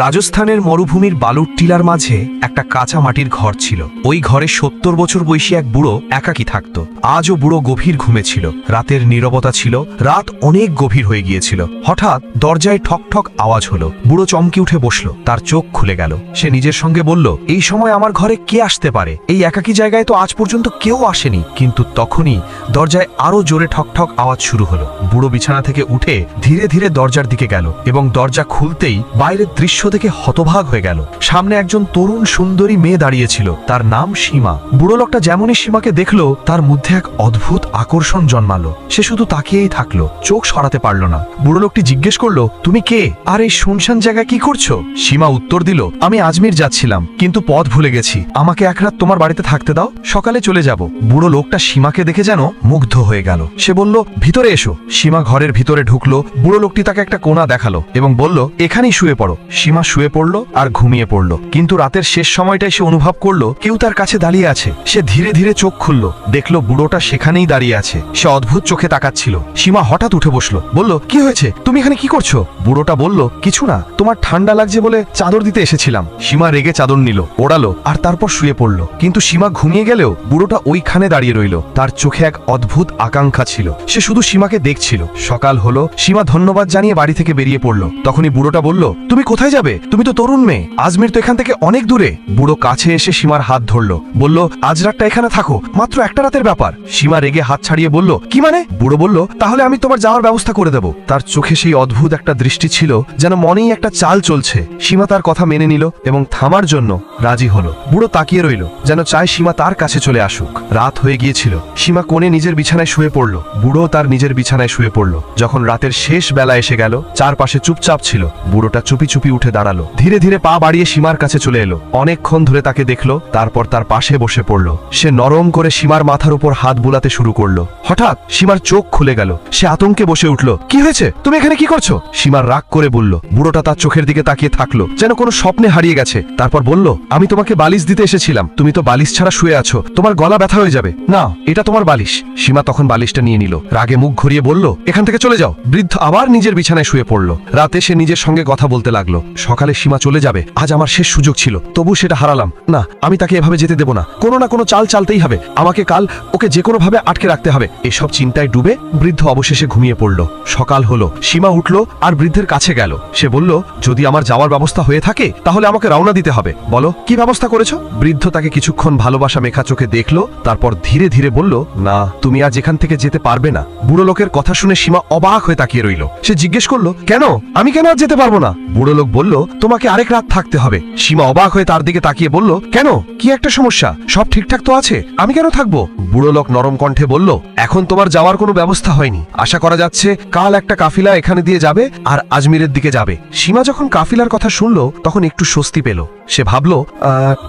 রাজস্থানের মরুভূমির বালুর টিলার মাঝে একটা কাঁচা মাটির ঘর ছিল। ওই ঘরে ৭০ বছর বয়সী এক বুড়ো একাকী থাকত। আজও বুড়ো গভীর ঘুমে ছিল। রাতের নীরবতা ছিল, রাত অনেক গভীর হয়ে গিয়েছিল। হঠাৎ দরজায় ঠক ঠক আওয়াজ হলো। বুড়ো চমকে উঠে বসলো, তার চোখ খুলে গেল। সে নিজের সঙ্গে বলল, এই সময় আমার ঘরে কে আসতে পারে? এই একাকী জায়গায় তো আজ পর্যন্ত কেউ আসেনি। কিন্তু তখনই দরজায় আরো জোরে ঠক ঠক আওয়াজ শুরু হলো। বুড়ো বিছানা থেকে উঠে ধীরে ধীরে দরজার দিকে গেল এবং দরজা খুলতেই বাইরের দৃশ্য দেখে হতভাগ হয়ে গেল। সামনে একজন তরুণ সুন্দরী মেয়ে দাঁড়িয়েছিল, তার নাম সীমা। বুড়ো লোকটা যেমনই সীমাকে দেখলো, তার মধ্যে এক অদ্ভুত আকর্ষণ জন্মালো। সে শুধু তাকিয়েই থাকলো, চোখ সরাতে পারল না। বুড়ো লোকটি জিজ্ঞেস করলো, তুমি কে আর এই শুনশান জায়গায় কি করছো? সীমা উত্তর দিল, আমি আজমির যাচ্ছিলাম, কিন্তু পথ ভুলে গেছি। আমাকে এক রাত তোমার বাড়িতে থাকতে দাও, সকালে চলে যাব। বুড়ো লোকটা সীমাকে দেখে যেন মুগ্ধ হয়ে গেল। সে বলল, ভিতরে এসো। সীমা ঘরের ভিতরে ঢুকলো। বুড়ো লোকটি তাকে একটা কোণা দেখালো এবং বলল, এখানেই শুয়ে পড়ো। সীমা শুয়ে পড়ল আর ঘুমিয়ে পড়ল। কিন্তু রাতের শেষ সময়টায় সে অনুভব করলো কেউ তার কাছে দাঁড়িয়ে আছে। সে ধীরে ধীরে চোখ খুলল, দেখলো বুড়োটা সেখানেই দাঁড়িয়ে আছে। সে অদ্ভুত চোখে তাকাচ্ছিল। সীমা হঠাৎ উঠে বসলো, বলল, কি হয়েছে? তুমি এখানে কি করছো? বুড়োটা বলল, কিছু না, তোমার ঠান্ডা লাগছে বলে চাদর দিতে এসেছিলাম। সীমা রেগে চাদর নিল, ওড়ালো আর তারপর শুয়ে পড়ল। কিন্তু সীমা ঘুমিয়ে গেলেও বুড়োটা ওইখানে দাঁড়িয়ে রইল। তার চোখে এক অদ্ভুত আকাঙ্ক্ষা ছিল। সে শুধু সীমাকে দেখছিল। সকাল হলো, সীমা ধন্যবাদ জানিয়ে বাড়ি থেকে বেরিয়ে পড়ল। তখনই বুড়োটা বলল, তুমি কোথায় যাবে? তুমি তো তরুণ মেয়ে, আজমির তো এখান থেকে অনেক দূরে। বুড়ো কাছে এসে সীমার হাত ধরল, বলল, আজ রাতটা এখানে থাকো, মাত্র একটা রাতের ব্যাপার। সীমা রেগে হাত ছাড়িয়ে বলল, কি মানে? বুড়ো বলল, তাহলে আমি তোমার যাওয়ার ব্যবস্থা করে দেব। তার চোখে সেই অদ্ভুত একটা দৃষ্টি ছিল, যেন মনেই একটা চাল চলছে। সীমা তার কথা মেনে নিল এবং থামার জন্য রাজি হলো। বুড়ো তাকিয়ে রইল, যেন চায় সীমা তার কাছে চলে আসুক। রাত হয়ে গিয়েছিল। সীমা কোণে নিজের বিছানায় শুয়ে পড়ল। বুড়ো তার নিজের বিছানায় শুয়ে পড়ল। যখন রাতের শেষ বেলা এসে গেল, চারপাশে চুপচাপ ছিল। বুড়োটা চুপি চুপি উঠে দাঁড়ালো, ধীরে ধীরে পা বাড়িয়ে সীমার কাছে চলে এলো। অনেকক্ষণ ধরে তাকে দেখলো, তারপর তার পাশে বসে পড়ল। সে নরম করে সীমার মাথার উপর হাত বুলাতে শুরু করলো। হঠাৎ সীমার চোখ খুলে গেল। সে আতঙ্কে বসে উঠল, কি হয়েছে? তুমি এখানে কি করছো? সীমার রাগ করে বলল। বুড়োটা তার চোখের দিকে তাকিয়ে থাকলো, যেন কোনো স্বপ্নে হারিয়ে গেছে। তারপর বলল, আমি তোমাকে বালিশ দিতে এসেছিলাম, তুমি তো বালিশ ছাড়া শুয়ে আছো, তোমার গলা ব্যথা হয়ে যাবে, না এটা তোমার বালিশ। সীমা তখন বালিশটা নিয়ে নিল, রাগে মুখ ঘুরিয়ে বলল, এখান থেকে চলে যাও। বৃদ্ধ আবার নিজের বিছানায় শুয়ে পড়ল। রাতে সে নিজের সঙ্গে কথা বলতে লাগলো, সকালে সীমা চলে যাবে, আজ আমার শেষ সুযোগ ছিল, তবু সেটা হারালাম। না, আমি তাকে এভাবে যেতে দেব না, কোনো না কোনো চাল চালতেই হবে, আমাকে কাল ওকে যে কোনো ভাবে আটকে রাখতে হবে। এসব চিন্তায় ডুবে বৃদ্ধ অবশেষে ঘুমিয়ে পড়ল। সকাল হলো, সীমা উঠল আর বৃদ্ধের কাছে গেল। সে বলল, যদি আমার যাওয়ার ব্যবস্থা হয়ে থাকে তাহলে আমাকে রওনা দিতে হবে, বলো কি ব্যবস্থা করেছো? বৃদ্ধ তাকে কিছুক্ষণ ভালোবাসা মেখা চোখে দেখলো, তারপর ধীরে ধীরে বলল, না, তুমি আজ এখান থেকে যেতে পারবে না। বুড়ো লোকের কথা শুনে সীমা অবাক হয়ে তাকিয়ে রইল। সে জিজ্ঞেস করলো, কেন? আমি কেন আজ যেতে পারবো না? বুড়ো লোক বলল, তোমাকে আরেক রাত থাকতে হবে। সীমা অবাক হয়ে তার দিকে তাকিয়ে বলল, কেন? কি একটা সমস্যা? সব ঠিকঠাক তো আছে, আমি কেন থাকবো? বুড়ো লোক নরম কণ্ঠে বলল, এখন তোমার যাওয়ার কোনো ব্যবস্থা হয়নি। আশা করা যাচ্ছে কাল একটা কাফিলা এখানে দিয়ে যাবে আর আজমিরের দিকে যাবে। সীমা যখন কাফিলার কথা শুনলো, তখন একটু স্বস্তি পেল। সে ভাবলো,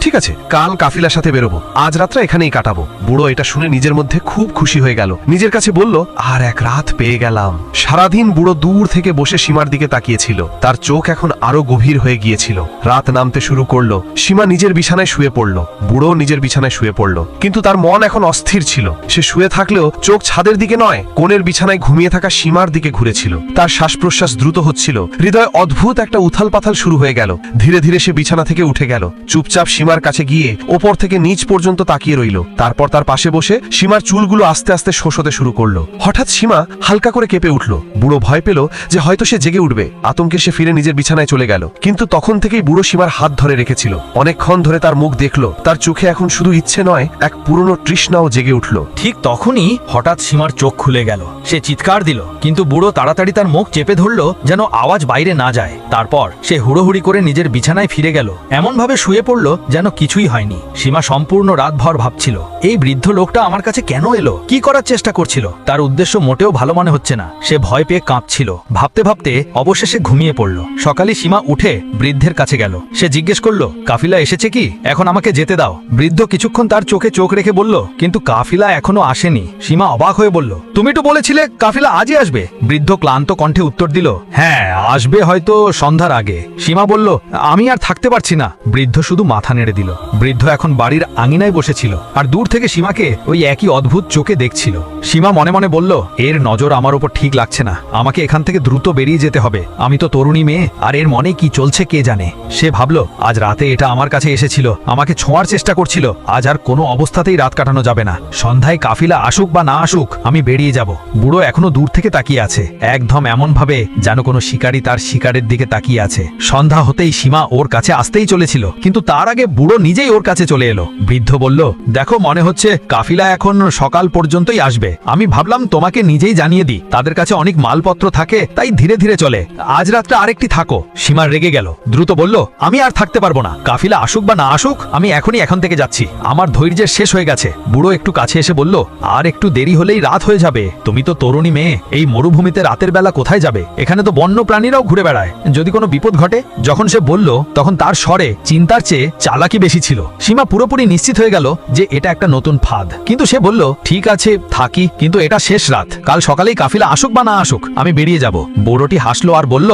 ঠিক আছে, কাল কাফিলার সাথে বেরোবো, আজ রাতটা এখানেই কাটাবো। বুড়ো এটা শুনে নিজের মধ্যে খুব খুশি হয়ে গেল। নিজের কাছে বলল, আর এক রাত পেয়ে গেলাম। সারাদিন বুড়ো দূর থেকে বসে সীমার দিকে তাকিয়েছিল। তার চোখ এখন আরো গভীর হয়ে গিয়েছিল। রাত নামতে শুরু করলো। সীমা নিজের বিছানায় শুয়ে পড়ল। বুড়ো নিজের বিছানায় শুয়ে পড়ল। কিন্তু তার মন এখন অস্থির ছিল। সে শুয়ে থাকলেও চোখ ছাদের দিকে নয়, কোণের বিছানায় ঘুমিয়ে থাকা সীমার দিকে ঘুরেছিল। তার শ্বাস প্রশ্বাস দ্রুত হচ্ছিল। হৃদয়ে অদ্ভুত একটা উথাল পাথাল শুরু হয়ে গেল। ধীরে ধীরে সে বিছানা থেকে উঠে গেল। চুপচাপ সীমার কাছে গিয়ে ওপর থেকে নিচ পর্যন্ত তাকিয়ে রইল। তারপর তার পাশে বসে সীমার চুলগুলো আস্তে আস্তে শোষতে শুরু করলো। হঠাৎ সীমা হালকা করে কেঁপে উঠল। বুড়ো ভয় পেল যে হয়তো সে জেগে উঠবে। আতঙ্কে সে ফিরে নিজের বিছানায় চলে গেল। কিন্তু তখন থেকেই বুড়ো সীমার হাত ধরে রেখেছিল। অনেকক্ষণ ধরে তার মুখ দেখলো। তার চোখে এখন শুধু ইচ্ছে নয়, এক পুরনো তৃষ্ণাও জেগে উঠল। ঠিক তখনই হঠাৎ সীমার চোখ খুলে গেল। সে চিৎকার দিল, কিন্তু বুড়ো তাড়াতাড়ি তার মুখ চেপে ধরলো, যেন আওয়াজ বাইরে না যায়। তারপর সে হুড়োহুড়ি করে নিজের বিছানায় ফিরে গেল। এমন ভাবে শুয়ে পড়ল যেন কিছুই হয়নি। সীমা সম্পূর্ণ রাতভর ভাবছিল, এই বৃদ্ধ লোকটা আমার কাছে কেন এলো, কি করার চেষ্টা করছিল? তার উদ্দেশ্য মোটেও ভালো মনে হচ্ছে না। সে ভয় পেয়ে কাঁপছিল। ভাবতে ভাবতে অবশেষে ঘুমিয়ে পড়ল। সকালে সীমা উঠে বৃদ্ধের কাছে গেল। সে জিজ্ঞেস করলো, কাফিলা এসেছে কি? এখন আমাকে যেতে দাও। বৃদ্ধ কিছুক্ষণ তার চোখে চোখ রেখে বলল, কিন্তু কাফিলা এখনো আসেনি। সীমা অবাক হয়ে বলল, তুমি তো বলেছিলে কাফিলা আজই আসবে। বৃদ্ধ ক্লান্ত কণ্ঠে উত্তর দিল, হ্যাঁ আসবে, হয়তো সন্ধ্যার আগে। সীমা বলল, আমি আর থাকতে পারছি না, বৃদ্ধ শুধু মাথা নেড়ে দিল। বৃদ্ধ এখন বাড়ির আঙিনায় বসেছিল আর দূর থেকে সীমাকে ওই একই অদ্ভুত চোখে দেখছিল। সীমা মনে মনে বলল, এর নজর আমার উপর ঠিক লাগছে না, আমাকে এখান থেকে দ্রুত বেরিয়ে যেতে হবে। আমি তো তরুণী মেয়ে, আর এর মনে কি চলছে কে জানে। সে ভাবল, আজ রাতে এটা আমার কাছে এসেছিল, আমাকে ছোঁয়ার চেষ্টা করছিল, আজ আর কোনো অবস্থাতেই রাত কাটানো যাবে না। সন্ধ্যায় কাফিলা আসুক বা না আসুক, আমি বেরিয়ে যাব। বুড়ো এখনো দূর থেকে তাকিয়ে আছে, একদম এমন ভাবে যেন কোনো শিকারী তার শিকারের দিকে তাকিয়ে আছে। সন্ধ্যা হতেই সীমা ওর কাছে আসতেই চলেছিল, কিন্তু তার আগে বুড়ো নিজেই ওর কাছে চলে এলো। বৃদ্ধ বলল, দেখো, মনে হচ্ছে কাফিলা এখন সকাল পর্যন্তই আসবে। আমি ভাবলাম তোমাকে নিজেই জানিয়ে দিই, তাদের কাছে অনেক মালপত্র থাকে, তাই ধীরে ধীরে চলে। আজ রাতটা আরেকটি থাকো। সীমা রেগে গেল, দ্রুত বলল, আমি আর থাকতে পারবো না। কাফিলা আসুক বা না আসুক, আমি এখনই এখান থেকে যাচ্ছি। আমার ধৈর্যের শেষ হয়ে গেছে। বুড়ো একটু কাছে এসে বলল, আর একটু দেরি হলেই রাত হয়ে যাবে। তুমি তো তরুণী মেয়ে, এই মরুভূমিতে রাতের বেলা কোথায় যাবে? এখানে তো বন্য প্রাণীরাও ঘুরে বেড়ায়, যদি কোনো বিপদ ঘটে। যখন সে বলল, তখন তার স্বরে চিন্তার চেয়ে চালাকি বেশি ছিল। সীমা পুরোপুরি নিশ্চিত হয়ে গেল যে এটা একটা নতুন ফাঁদ, কিন্তু সে বলল, ঠিক আছে থাকি, কিন্তু এটা শেষ রাত। কাল সকালেই কাফিলা আসুক বা না আসুক, আমি বেরিয়ে যাব। বুড়োটি হাসলো আর বলল,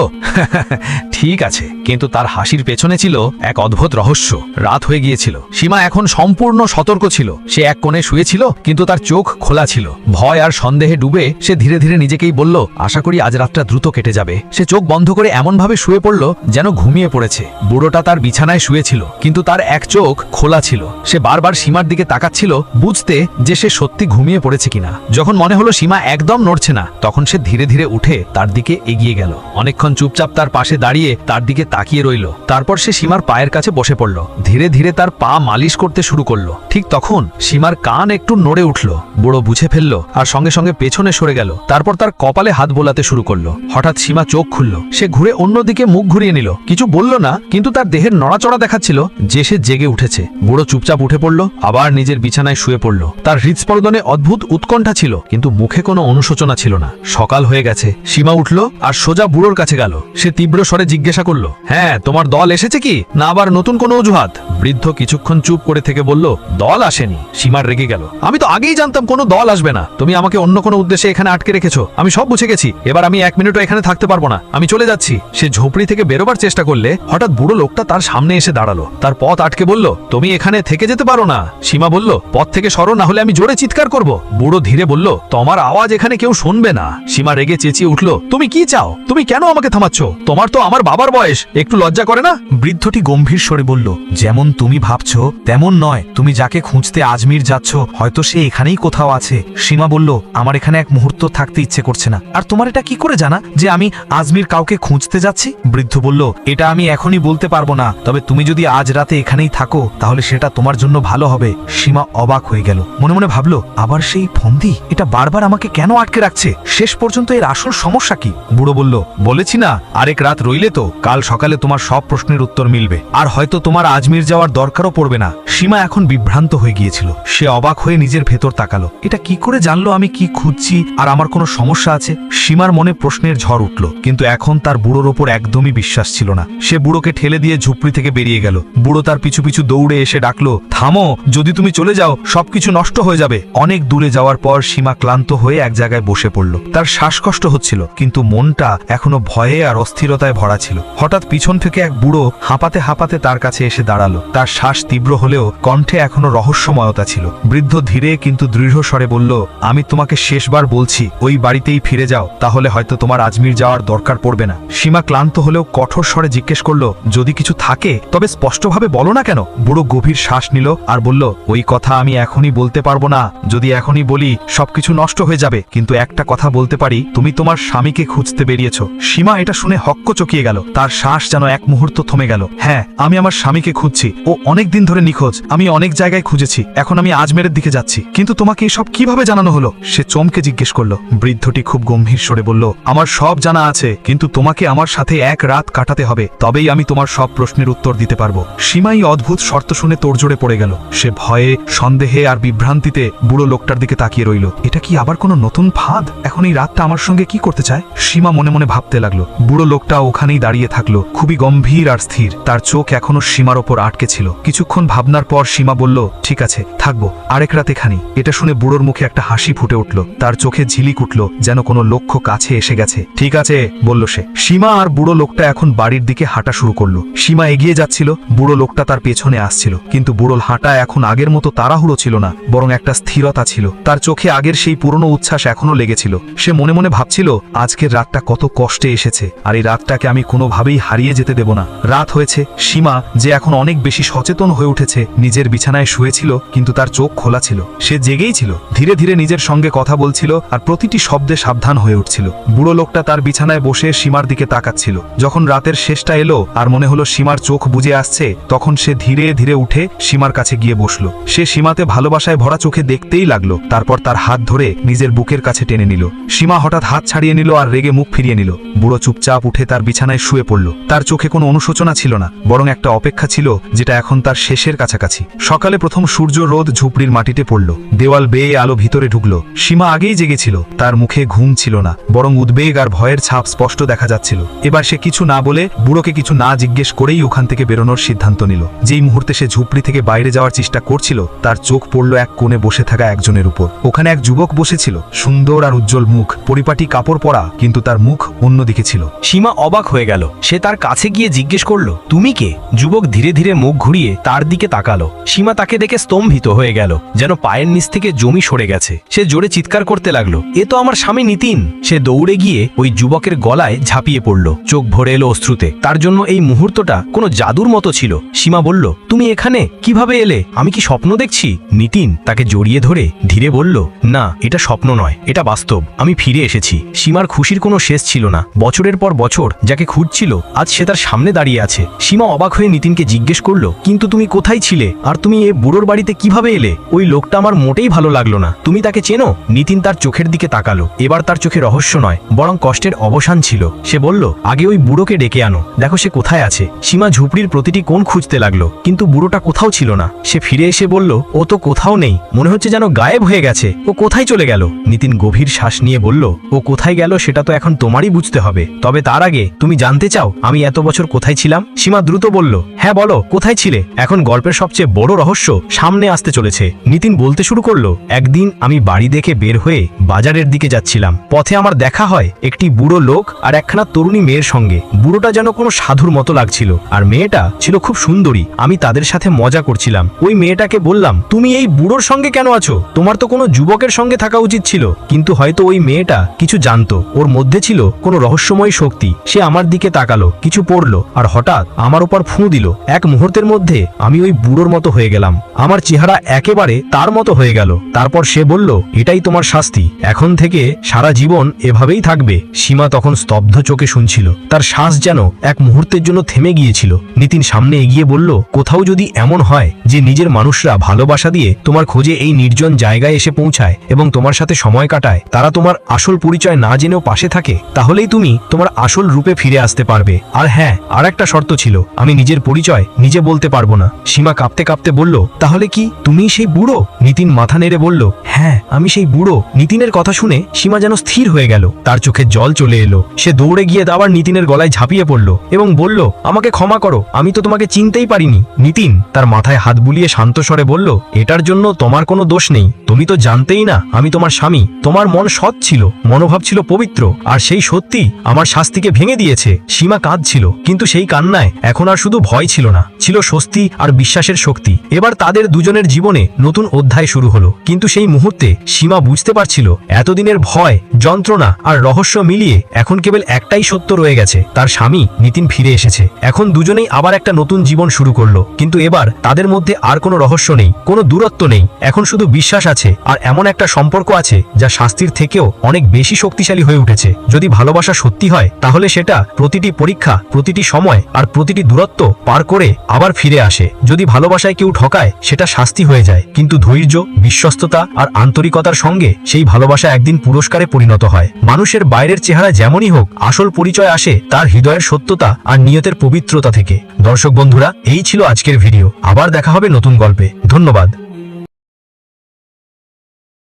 ঠিক আছে, কিন্তু তার হাসির পেছনে ছিল এক অদ্ভুত রহস্য। রাত হয়ে গিয়েছিল, সীমা এখন সম্পূর্ণ সতর্ক ছিল। সে এক কোণে শুয়েছিল, কিন্তু তার চোখ খোলা ছিল। ভয় আর সন্দেহে ডুবে সে ধীরে ধীরে নিজেকেই বলল, আশা করি আজ রাতটা দ্রুত কেটে যাবে। সে চোখ বন্ধ করে এমনভাবে শুয়ে পড়ল যেন ঘুমিয়ে পড়েছে। বুড়োটা তার বিছানায় শুয়েছিল, কিন্তু তার এক চোখ খোলা ছিল। সে বারবার সীমার দিকে তাকাচ্ছিল, বুঝতে যে সে সত্যি ঘুমিয়ে পড়েছে কিনা। যখন মনে হলো সীমা একদম নড়ছে না, তখন সে ধীরে ধীরে উঠে তার দিকে এগিয়ে গেল। অনেকক্ষণ চুপচাপ তার পাশে দাঁড়িয়ে তার দিকে তাকিয়ে রইল। তারপর সে সীমার পায়ের কাছে বসে পড়ল, ধীরে ধীরে তার পা মালিশ করতে শুরু করলো। ঠিক তখন সীমার কান একটু নড়ে উঠল। বুড়ো বুঝে ফেলল আর সঙ্গে সঙ্গে পেছনে সরে গেল। তারপর তার কপালে হাত বোলাতে শুরু করলো। হঠাৎ সীমা চোখ খুলল। সে ঘুরে অন্যদিকে মুখ ঘুরিয়ে নিল, কিছু বলল না, কিন্তু তার দেহের নড়াচড়া দেখাচ্ছিল যে সে জেগে উঠেছে। বুড়ো চুপচাপ উঠে পড়ল, আবার নিজের বিছানায় শুয়ে পড়ল। তার হৃদস্পন্দনে অদ্ভুত উৎকণ্ঠা ছিল, কিন্তু মুখে কোনো অনুশোচনা ছিল না। সকাল হয়ে গেছে। সীমা উঠল আর সোজা বুড়োর কাছে গেল। সে তীব্র স্বরে জিজ্ঞাসা করলো, হ্যাঁ, তোমার দল এসেছে কি, না আবার নতুন কোনো অজুহাত? বৃদ্ধ কিছুক্ষণ চুপ করে থেকে বলল, দল আসেনি। সীমার রেগে গেল, আমি তো আগেই জানতাম কোনো দল আসবে না। তুমি আমাকে অন্য কোনো উদ্দেশ্যে এখানে আটকে রেখেছো, আমি সব বুঝে গেছি। এবার আমি এক মিনিটও এখানে থাকতে পারবো না, আমি চলে যাচ্ছি। সে ঝোপড়ি থেকে বেরোবার চেষ্টা করলে হঠাৎ বুড়ো লোকটা তার সামনে এসে দাঁড়ালো। তার পথ আটকে বলল, তুমি এখানে থেকে যেতে পারো না। সীমা বলল, পথ থেকে সরো, না হলে আমি জোরে চিৎকার করব। বুড়ো ধীরে বলল, তোমার আওয়াজ এখানে কেউ শুনবে না। সীমা রেগে চেঁচিয়ে উঠল, তুমি কি চাও? তুমি কেন আমাকে থামাচ্ছ? তোমার তো আমার বাবার বয়স, একটু লজ্জা করে না? বৃদ্ধটি গম্ভীর স্বরে বলল, যেমন তুমি ভাবছো তেমন নয়। তুমি যাকে খুঁজতে আজমির যাচ্ছ, হয়তো সে এখানেই কোথাও আছে। সীমা বলল, আমার এখানে এক মুহূর্ত থাকতে ইচ্ছে করছে না। আর তোমার এটা কি করে জানা যে আমি আজমির কাউকে খুঁজতে যাচ্ছি? বৃদ্ধ বলল, এটা আমি এখনই বলতে পারবো না, তবে তুমি যদি আজ রাতে এখানেই থাকো তাহলে সেটা তোমার জন্য ভালো হবে। সীমা অবাক হয়ে গেল, মনে মনে ভাবলো, আবার সেই ফন্দি, এটা বারবার আমাকে কেন আটকে রাখছে? শেষ পর্যন্ত এর আসল সমস্যা কি? বুড়ো বলল, বলেছি না, আরেক রাত রইলে তো কাল সকালে তোমার সব প্রশ্নের উত্তর মিলবে, আর হয়তো তোমার আজমির যাওয়ার দরকারও পড়বে না। সীমা এখন বিভ্রান্ত হয়ে গিয়েছিল। সে অবাক হয়ে নিজের ভেতর তাকালো। এটা কি করে জানলো আমি কি খুঁজছি আর আমার কোনো সমস্যা আছে? সীমার মনে প্রশ্নের ঝড় উঠল, কিন্তু এখন তার বুড়োর ওপর একদমই বিশ্বাস ছিল না। সে বুড়োকে ঠেলে দিয়ে ঝুপড়ি থেকে বেরিয়ে গেল। বুড়ো তার পিছু পিছু দৌড়ে এসে ডাকলো, থামো, যদি তুমি চলে যাও সবকিছু নষ্ট হয়ে যাবে। অনেক দূরে যাওয়ার পর সীমা ক্লান্ত হয়ে এক জায়গায় বসে পড়ল। তার শ্বাসকষ্ট হচ্ছিল, কিন্তু মনটা এখনো ভয়ে আর অস্থিরতায় ভরা ছিল। হঠাৎ পিছন থেকে এক বুড়ো হাঁপাতে হাঁপাতে তার কাছে এসে দাঁড়ালো। তার শ্বাস তীব্র হলেও কণ্ঠে এখনো রহস্যময়তা ছিল। বৃদ্ধ ধীরে কিন্তু দৃঢ় স্বরে বলল, আমি তোমাকে শেষবার বলছি, ওই বাড়িতেই ফিরে যাও, তাহলে হয়তো তোমার আজমির যাওয়ার দরকার পড়বে না। সীমা ক্লান্ত হলেও কঠোর স্বরে জিজ্ঞেস করলো, যদি কিছু থাকে তবে স্পষ্টভাবে বলো না কেন? বুড়ো গভীর শ্বাস নিল আর বলল, ওই কথা আমি এখনই বলতে পারবো না। যদি এখনই বলি সবকিছু নষ্ট হয়ে যাবে, কিন্তু একটা কথা বলতে পারি, তুমি তোমার স্বামীকে খুঁজতে বেরিয়েছো। সীমা এটা শুনে হক্ক চকিয়ে গেল। তার শ্বাস যেন এক মুহূর্ত থমে গেল। হ্যাঁ, আমি আমার স্বামীকে খুঁজছি। ও অনেক দিন ধরে নিখোঁজ। আমি অনেক জায়গায় খুঁজেছি। এখন আমি আজমেরের দিকে যাচ্ছি। কিন্তু তোমাকে এসব কিভাবে জানানো হলো? সে চমকে জিজ্ঞেস করলো। বৃদ্ধটি খুব গম্ভীর স্বরে বলল, আমার সব জানা আছে, কিন্তু তোমাকে আমার সাথে এক রাত কাটাতে হবে, তবেই আমি তোমার সব প্রশ্নের উত্তর দিতে পারবো। সীমাই অদ্ভুত শর্ত শুনে তোড়জোড়ে পড়ে গেল। সে ভয়ে, সন্দেহে আর বিভ্রান্তিতে বুড়ো লোকটার দিকে তাকিয়ে রইল। এটা কি আবার কোনো নতুন ফাঁদ? এখন এই রাতটা আমার সঙ্গে কি করতে চায়? সীমা মনে মনে ভাবতে লাগলো। বুড়ো লোকটা ওখানেই দাঁড়িয়ে থাকলো, খুবই গম্ভীর আর স্থির। তার চোখ এখনো সীমার ওপর আটকে ছিল। কিছুক্ষণ ভাবনার পর সীমা বলল, ঠিক আছে, থাকবো, আরেক রাত এখানি। এটা শুনে বুড়োর মুখে একটা হাসি ফুটে উঠল, তার চোখে ঝিলিক উঠল, যেন কোনো লক্ষ্য কাছে এসে গেছে। ঠিক আছে, বলল সে। সীমা আর বুড়ো লোকটা এখন বাড়ির দিকে হাঁটা শুরু করলো। সীমা এগিয়ে যাচ্ছিল, বুড়ো লোকটা তার পেছনে আসছিল, কিন্তু বুড়োর হাঁটা এখন আগের মতো তাড়াহুড়ো ছিল না, বরং একটা স্থিরতা ছিল। তার চোখে আগের সেই পুরনো উচ্ছ্বাস এখনো লেগেছিল। সে মনে মনে ভাবছিল, আজকের রাতটা কত কষ্টে এসেছে, আর এই রাতটাকে আমি কোনোভাবেই হারিয়ে যেতে দেব না। রাত হয়েছে। সীমা, যে এখন অনেক বেশি সচেতন হয়ে উঠেছে, নিজের বিছানায় শুয়েছিল, কিন্তু তার চোখ খোলা ছিল। সে জেগেই ছিল, ধীরে ধীরে নিজের সঙ্গে কথা বলছিল, আর প্রতিটি শব্দে সাবধান হয়ে উঠছিল। বুড়ো লোকটা তার বিছানায় বসে সীমার দিকে তাকাচ্ছিল। যখন রাতের শেষটা এলো আর মনে হলো সীমার চোখ বুজে আসছে, তখন সে ধীরে ধীরে উঠে সীমার কাছে গিয়ে বসলো। সে সীমাতে ভালোবাসায় ভরা চোখে দেখতেই লাগলো, তারপর তার হাত ধরে নিজের বুকের কাছে টেনে নিল। সীমা হঠাৎ হাত ছাড়িয়ে নিল আর রেগে মুখ ফিরিয়ে নিল। বুড়ো চুপচাপ উঠে তার বিছানায় শুয়ে পড়ল। তার চোখে কোনো অনুশোচনা ছিল না, বরং একটা অপেক্ষা ছিল, যেটা এখন তার শেষের কাছাকাছি। সকালে প্রথম সূর্য রোদ ঝুপড়ির মাটিতে পড়ল, দেওয়াল বেয়ে আলো ভিতরে ঢুকলো। সীমা আগেই জেগেছিল, তার মুখে ঘুম ছিল না, বরং উদ্বেগ আর ভয়ের ছাপ স্পষ্ট দেখা যাচ্ছিল। এবার সে কিছু না বলে, বুড়োকে কিছু না জিজ্ঞেস করেই ওখান থেকে বেরোনোর সিদ্ধান্ত নিল। যেই মুহূর্তে সে ঝুপড়ি থেকে বাইরে যাওয়ার চেষ্টা করছিল, তার চোখ পড়ল এক কোণে বসে থাকা একজনের উপর। ওখানে এক যুবক বসেছিল, সুন্দর আর উজ্জ্বল মুখ, পরিপাটি কাপড় পরা, কিন্তু তার মুখ অন্যদিকে ছিল। সীমা অবাক হয়ে গেল। সে তার কাছে গিয়ে জিজ্ঞেস করলো, তুমি কে? যুবক ধীরে ধীরে মুখ ঘুরিয়ে তার দিকে তাকালো। সীমা তাকে দেখে স্তম্ভিত হয়ে গেল, যেন পায়ের নিচ থেকে জমি সরে গেছে। সে জোরে চিৎকার করতে লাগলো, এ তো আমার স্বামী নিতিন। সে দৌড়ে গিয়ে ওই যুবকের গলায় ঝাঁপিয়ে পড়ল, চোখ ভরে এলো অশ্রুতে। তার জন্য এই মুহূর্তটা কোনো জাদুর মতো ছিল। সীমা বলল, তুমি এখানে কিভাবে এলে? আমি কি স্বপ্ন দেখছি? নিতিন তাকে জড়িয়ে ধরে ধীরে বলল, না, এটা স্বপ্ন নয়, এটা বাস্তব। আমি ফিরে এসেছি। সীমার খুশির কোনো শেষ ছিল না। বছরের পর বছর যাকে খুঁজছিল, আজ সে তার সামনে দাঁড়িয়ে আছে। সীমা অবাক হয়ে নিতিনকে জিজ্ঞেস করলো, কিন্তু তুমি কোথায় ছিলে, আর তুমি এ বুড়োর বাড়িতে কিভাবে এলে? ওই লোকটা আমার মোটেই ভালো লাগলো না। তুমি তাকে চেনো? নিতিন তার চোখের দিকে তাকালো। এবার তার চোখে রহস্য নয়, বরং কষ্টের অবসান ছিল। সে বলল, আগে ওই বুড়োকে ডেকে আনো, দেখো সে কোথায় আছে। সীমা ঝুপড়ির প্রতিটি কোণ খুঁজতে লাগলো, কিন্তু বুড়োটা কোথাও ছিল না। সে ফিরে এসে বলল, ও তো কোথাও নেই, মনে হচ্ছে যেন গায়েব হয়ে গেছে। ও কোথায় চলে গেল? নিতিন গভীর শ্বাস নিয়ে বলল, ও কোথায় গেল সেটা তো এখন তোমারই বুঝতে হবে। তবে তার আগে তুমি জানতে চাও আমি এত বছর কোথায় ছিলাম? সীমা দ্রুত বলল, হ্যাঁ বলো, কোথায় ছিলে? এখন গল্পের সবচেয়ে বড় রহস্য সামনে আসতে চলেছে। নিতিন বলতে শুরু করলো, একদিন আমি বাড়ি দেখে বের হয়ে বাজারের দিকে যাচ্ছিলাম। পথে আমার দেখা হয় একটি বুড়ো লোক আর একখানা তরুণী মেয়ের সঙ্গে। বুড়োটা যেন কোনো সাধুর মতো লাগছিল, আর মেয়েটা ছিল খুব সুন্দরী। আমি তাদের সাথে মজা করছিলাম। ওই মেয়েটাকে বললাম, তুমি এই বুড়োর সঙ্গে কেন আছো? তোমার তো কোনো যুবকের সঙ্গে থাকা উচিত ছিল। কিন্তু হয়তো ওই মেয়েটা কিছু জানতো, ওর মধ্যে ছিল কোনো রহস্যময় শক্তি। সে আমার দিকে তাকালো, কিছু পড়লো, আর হঠাৎ আমার উপর ফুঁ দিল। এক মুহূর্তের মধ্যে আমি ওই বুড়োর মতো হয়ে গেলাম। আমার চেহারা একেবারে তার মতো হয়ে গেল। তারপর সে বলল, এটাই তোমার শাস্তি, এখন থেকে সারা জীবন এভাবেই থাকবে। সীমা তখন স্তব্ধ চোখে শুনছিল, তার শ্বাস যেন এক মুহূর্তের জন্য থেমে গিয়েছিল। নিতিন সামনে এগিয়ে বলল, কোথাও যদি এমন হয় যে নিজের মানুষরা ভালোবাসা দিয়ে তোমার খোঁজে এই নির্জন জায়গায় এসে পৌঁছায় এবং তোমার সাথে সময় কাটায়, তারা তোমার আসল পরিচয় না জেনেও পাশে থাকে, তাহলেই তুমি তোমার আসল রূপে ফিরে আসতে পারবে। আর হ্যাঁ, আর একটা শর্ত ছিল, আমি নিজের পরিচয় নিজে বলতে পারবো না। সীমা কাঁপতে কাঁপতে বলল, তাহলে কি তুমি সেই বুড়ো? নিতিন মাথা নেড়ে বলল, হ্যাঁ, আমি সেই বুড়ো। নিতিনের কথা শুনে সীমা যেন স্থির হয়ে গেল, তার চোখে জল চলে এলো। সে দৌড়ে গিয়ে আবার নিতিনের গলায় ঝাঁপিয়ে পড়ল এবং বলল, আমাকে ক্ষমা করো, আমি তো তোমাকে চিনতেই পারিনি। নিতিন তার মাথায় হাত বুলিয়ে শান্ত স্বরে বলল, এটার জন্য তোমার কোনো দোষ নেই। তুমি তো জানতেই না আমি তোমার স্বামী। তোমার মন সৎ ছিল, মনোভাব ছিল পবিত্র, আর সেই সত্যি আমার শাস্তিকে ভেঙে দিয়েছে। সীমা কাঁদছিল, কিন্তু সেই কান্নায় এখন আর শুধু ভয় ছিল না, ছিল স্বস্তি আর বিশ্বাসের শক্তি। এবার তাদের দুজনের জীবনে নতুন অধ্যায় শুরু হলো। কিন্তু সেই মুহূর্তে সীমা বুঝতে পারছিল, এতদিনের ভয়, যন্ত্রণা আর রহস্য মিলিয়ে এখন কেবল একটাই সত্য রয়ে গেছে, তার স্বামী নিতিন ফিরে এসেছে। এখন দুজনেই আবার একটা নতুন জীবন শুরু করলো। কিন্তু এবার তাদের মধ্যে আর কোনো রহস্য নেই, কোনো দূরত্ব নেই, এখন শুধু বিশ্বাস আছে, আর এমন একটা সম্পর্ক আছে যা শাস্তির থেকেও অনেক বেশি শক্তিশালী হয়ে উঠেছে। যদি ভালোবাসা সত্যি হয়, তাহলে সেটা প্রতিটি পরীক্ষা, প্রতিটি সময় আর প্রতিটি দূরত্ব পার করে আবার ফিরে আসে। যদি ভালোবাসায় কেউ ঠকায়, সেটা শাস্তি হয়ে যায়, কিন্তু ধৈর্য, বিশ্বস্ততা আর আন্তরিকতার সঙ্গে সেই ভালোবাসা একদিন পুরস্কারে পরিণত হয়। মানুষের বাইরের চেহারা যেমনই হোক, আসল পরিচয় আসে তার হৃদয়ের সত্যতা আর নিয়তের পবিত্রতা থেকে। দর্শক বন্ধুরা, এই ছিল আজকের ভিডিও। আবার দেখা হবে নতুন গল্পে। ধন্যবাদ।